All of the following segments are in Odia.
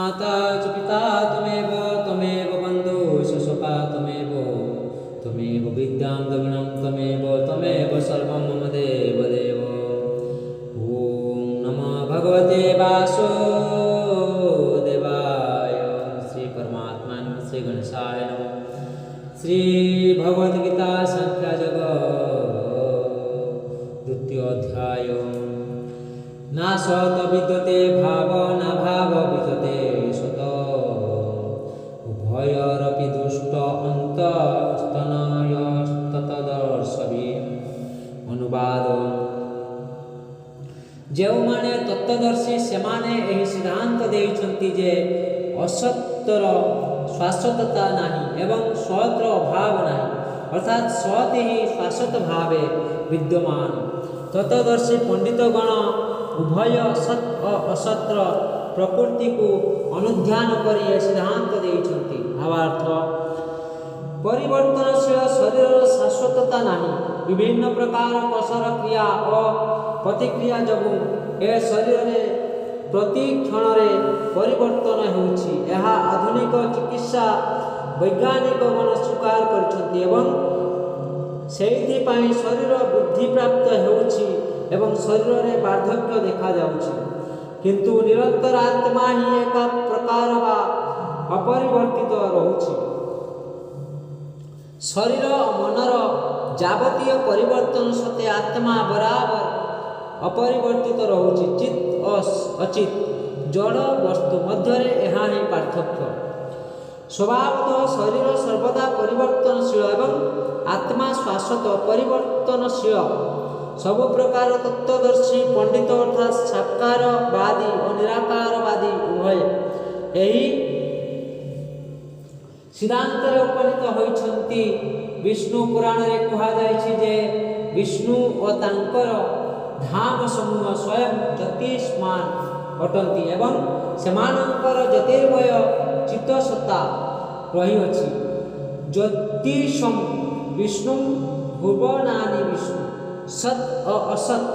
माता च पिता त्वमेव त्वमेव बन्धुः सखा त्वमेव त्वमेव विद्यां द्रविणं त्वमेव सर्वं मम देवदेव। ॐ नमो भगवते वासुदेवाय। श्री परमात्मने श्री गणेशाय नमः। श्री भगवद्गीता संख्यायोग द्वितीय अध्याय। न सत विद्यते भाव न भाव विद्यते सत उभयोरपि दुष्ट अन्तस्तनयस्ततदर्शवी। अनुवाद। ଯେଉଁମାନେ ତତ୍ତ୍ୱଦର୍ଶୀ ସେମାନେ ଏହି ସିଦ୍ଧାନ୍ତ ଦେଇଛନ୍ତି ଯେ ଅସତ୍ୟର ଶାଶ୍ୱତତା ନାହିଁ ଏବଂ ସତ୍ର ଅଭାବ ନାହିଁ, ଅର୍ଥାତ୍ ସତ୍ ହିଁ ଶାଶ୍ୱତ ଭାବେ ବିଦ୍ୟମାନ। ତତ୍ତ୍ୱଦର୍ଶୀ ପଣ୍ଡିତଗଣ ଉଭୟ ସତ୍ ଓ ଅସତ୍ର ପ୍ରକୃତିକୁ ଅନୁଧ୍ୟାନ କରି ଏ ସିଦ୍ଧାନ୍ତ ଦେଇଛନ୍ତି। ଭାବାର୍ଥ। ପରିବର୍ତ୍ତନଶୀଳ ଶରୀରର ଶାଶ୍ୱତତା ନାହିଁ। ବିଭିନ୍ନ ପ୍ରକାର କଷର କ୍ରିୟା ଓ ପ୍ରତିକ୍ରିୟା ଯୋଗୁଁ ଏ ଶରୀରରେ ପ୍ରତି କ୍ଷଣରେ ପରିବର୍ତ୍ତନ ହେଉଛି। ଏହା ଆଧୁନିକ ଚିକିତ୍ସା ବୈଜ୍ଞାନିକଗଣ ସ୍ୱୀକାର କରିଛନ୍ତି ଏବଂ ସେଇଥିପାଇଁ ଶରୀର ବୃଦ୍ଧିପ୍ରାପ୍ତ ହେଉଛି ଏବଂ ଶରୀରରେ ବାର୍ଦ୍ଧକ୍ୟ ଦେଖାଯାଉଛି। କିନ୍ତୁ ନିରନ୍ତର ଆତ୍ମା ହିଁ ଏକ ପ୍ରକାର ବା ଅପରିବର୍ତ୍ତିତ ରହୁଛି। ଶରୀର ଓ ମନର ଯାବତୀୟ ପରିବର୍ତ୍ତନ ସତ୍ତ୍ୱେ ଆତ୍ମା ବରାବର ଅପରିବର୍ତ୍ତିତ ରହୁଛି। ଚିତ୍ ଓ ଅଚିତ୍ ଜଡ଼ ବସ୍ତୁ ମଧ୍ୟରେ ଏହା ହିଁ ପାର୍ଥକ୍ୟ। ସ୍ୱଭାବତଃ ଶରୀର ସର୍ବଦା ପରିବର୍ତ୍ତନଶୀଳ ଏବଂ ଆତ୍ମା ଶାଶ୍ୱତ ପରିବର୍ତ୍ତନଶୀଳ। ସବୁ ପ୍ରକାର ତତ୍ତ୍ୱଦର୍ଶୀ ପଣ୍ଡିତ ଅର୍ଥାତ୍ ସାକାରବାଦୀ ଓ ନିରାକାରବାଦୀ ଉଭୟ ଏହି ସିଦ୍ଧାନ୍ତରେ ଉପନୀତ ହୋଇଛନ୍ତି। ବିଷ୍ଣୁ ପୁରାଣରେ କୁହାଯାଇଛି ଯେ ବିଷ୍ଣୁ ଓ ତାଙ୍କର ଧାମ ସମୂହ ସ୍ୱୟଂ ଜ୍ୟୋତିଷ୍ମାନ ଅଟନ୍ତି ଏବଂ ସେମାନଙ୍କର ଜ୍ୟୋତିର୍ମୟ ଚିତ୍ତସତ୍ତା ରହିଅଛି। ଜ୍ୟୋତିଷଂ ବିଷ୍ଣୁ ଭୁବନାନି ବିଷ୍ଣୁ। ସତ୍ ଓ ଅସତ୍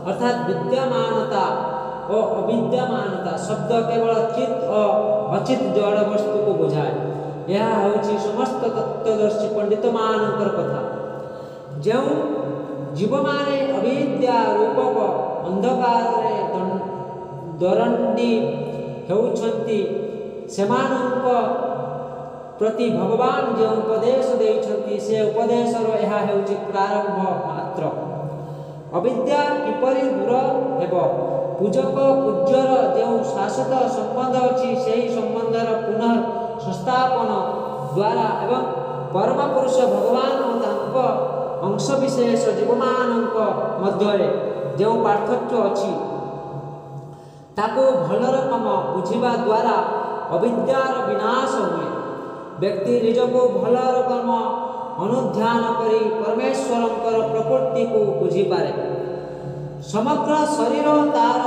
ଅର୍ଥାତ୍ ବିଦ୍ୟମାନତା ଓ ଅବିଦ୍ୟମାନତା ଶବ୍ଦ କେବଳ ଚିତ୍ ଓ ଅଚିତ୍ ଜଡ଼ ବସ୍ତୁକୁ ବୁଝାଏ। ଏହା ହେଉଛି ସମସ୍ତ ତତ୍ତ୍ୱଦର୍ଶୀ ପଣ୍ଡିତମାନଙ୍କର କଥା। ଯେଉଁ ଜୀବମାନେ ଅବିଦ୍ୟା ରୂପକ ଅନ୍ଧକାରରେ ଦଣ୍ଡି ହେଉଛନ୍ତି ସେମାନଙ୍କ ପ୍ରତି ଭଗବାନ ଯେଉଁ ଉପଦେଶ ଦେଇଛନ୍ତି ସେ ଉପଦେଶର ଏହା ହେଉଛି ପ୍ରାରମ୍ଭ ମାତ୍ର। ଅବିଦ୍ୟା କିପରି ଦୂର ହେବ? ପୂଜକ ପୂଜ୍ୟର ଯେଉଁ ଶାଶ୍ୱତ ସମ୍ବନ୍ଧ ଅଛି ସେହି ସମ୍ବନ୍ଧର ପୁନଃ ସଂସ୍ଥାପନ ଦ୍ୱାରା ଏବଂ ପରମ ପୁରୁଷ ଭଗବାନ ଓ ତାଙ୍କ ଅଂଶବିଶେଷ ଜୀବମାନଙ୍କ ମଧ୍ୟରେ ଯେଉଁ ପାର୍ଥକ୍ୟ ଅଛି ତାକୁ ଭଲ ରକମ ବୁଝିବା ଦ୍ୱାରା ଅବିଦ୍ୟାର ବିନାଶ ହୁଏ। ବ୍ୟକ୍ତି ନିଜକୁ ଭଲ ରକମ ଅନୁଧ୍ୟାନ କରି ପରମେଶ୍ୱରଙ୍କର ପ୍ରକୃତିକୁ ବୁଝିପାରେ। ସମଗ୍ର ଶରୀର ତାର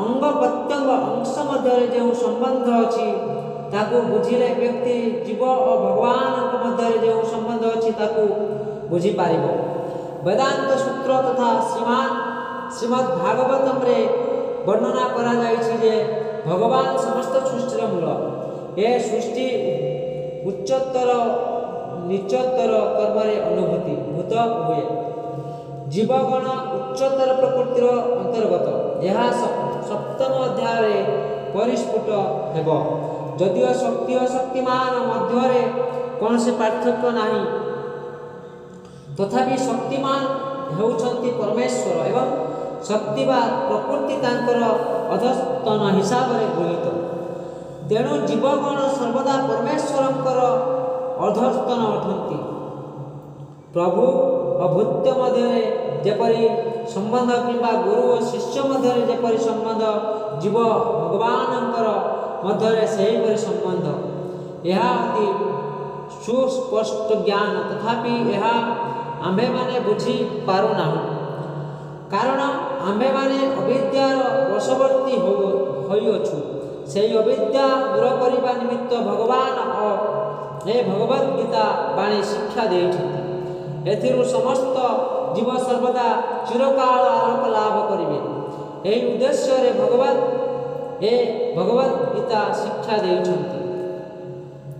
ଅଙ୍ଗ ପ୍ରତ୍ୟଙ୍ଗ ଅଂଶ ମଧ୍ୟରେ ଯେଉଁ ସମ୍ବନ୍ଧ ଅଛି ତାକୁ ବୁଝିଲେ ବ୍ୟକ୍ତି ଜୀବ ଓ ଭଗବାନଙ୍କ ମଧ୍ୟରେ ଯେଉଁ ସମ୍ବନ୍ଧ ଅଛି ତାକୁ ବୁଝିପାରିବ। ବେଦାନ୍ତ ସୂତ୍ର ତଥା ଶ୍ରୀମଦ୍ ଭାଗବତମରେ ବର୍ଣ୍ଣନା କରାଯାଇଛି ଯେ ଭଗବାନ ସମସ୍ତ ସୃଷ୍ଟିର ମୂଳ। ଏ ସୃଷ୍ଟି ଉଚ୍ଚତର ନିଚତର କର୍ମରେ ଅନୁଭୂତ ହୁଏ। ଜୀବଗଣ ଉଚ୍ଚତର ପ୍ରକୃତିର ଅନ୍ତର୍ଗତ। ଏହା ସପ୍ତମ ଅଧ୍ୟାୟରେ ପରିସ୍ଫୁଟ ହେବ। ଯଦିଓ ଶକ୍ତି ଓ ଶକ୍ତିମାନ ମଧ୍ୟରେ କୌଣସି ପାର୍ଥକ୍ୟ ନାହିଁ ତଥାପି ଶକ୍ତିମାନ ହେଉଛନ୍ତି ପରମେଶ୍ୱର ଏବଂ ଶକ୍ତି ବା ପ୍ରକୃତି ତାଙ୍କର ଅଧସ୍ତନ ହିସାବରେ ଗୃହୀତ। ତେଣୁ ଜୀବଗଣ ସର୍ବଦା ପରମେଶ୍ୱରଙ୍କର ଅଧସ୍ତନ ଅଟନ୍ତି। ପ୍ରଭୁ ଓ ଭୃତ୍ୟ ମଧ୍ୟରେ ଯେପରି ସମ୍ବନ୍ଧ କିମ୍ବା ଗୁରୁ ଓ ଶିଷ୍ୟ ମଧ୍ୟରେ ଯେପରି ସମ୍ବନ୍ଧ ଜୀବ ଭଗବାନଙ୍କର ମଧ୍ୟରେ ସେହିପରି ସମ୍ବନ୍ଧ। ଏହା ଅତି ସୁସ୍ପଷ୍ଟ ଜ୍ଞାନ, ତଥାପି ଏହା ଆମ୍ଭେମାନେ ବୁଝିପାରୁନାହୁଁ କାରଣ ଆମ୍ଭେମାନେ ଅବିଦ୍ୟାର ବଶବର୍ତ୍ତୀ ହୋଇଅଛୁ। ସେହି ଅବିଦ୍ୟା ଦୂର କରିବା ନିମିତ୍ତ ଭଗବାନ ଓ ଏ ଭଗବଦ୍ଗୀତା ବାଣୀ ଶିକ୍ଷା ଦେଇଛନ୍ତି। ଏଥିରୁ ସମସ୍ତ ଜୀବ ସର୍ବଦା ଚିରକାଳ ଆଲୋକ ଲାଭ କରିବେ। ଏହି ଉଦ୍ଦେଶ୍ୟରେ ଭଗବାନ ଏ ଭଗବତ ଗୀତା ଶିକ୍ଷା ଦେଇଛନ୍ତି।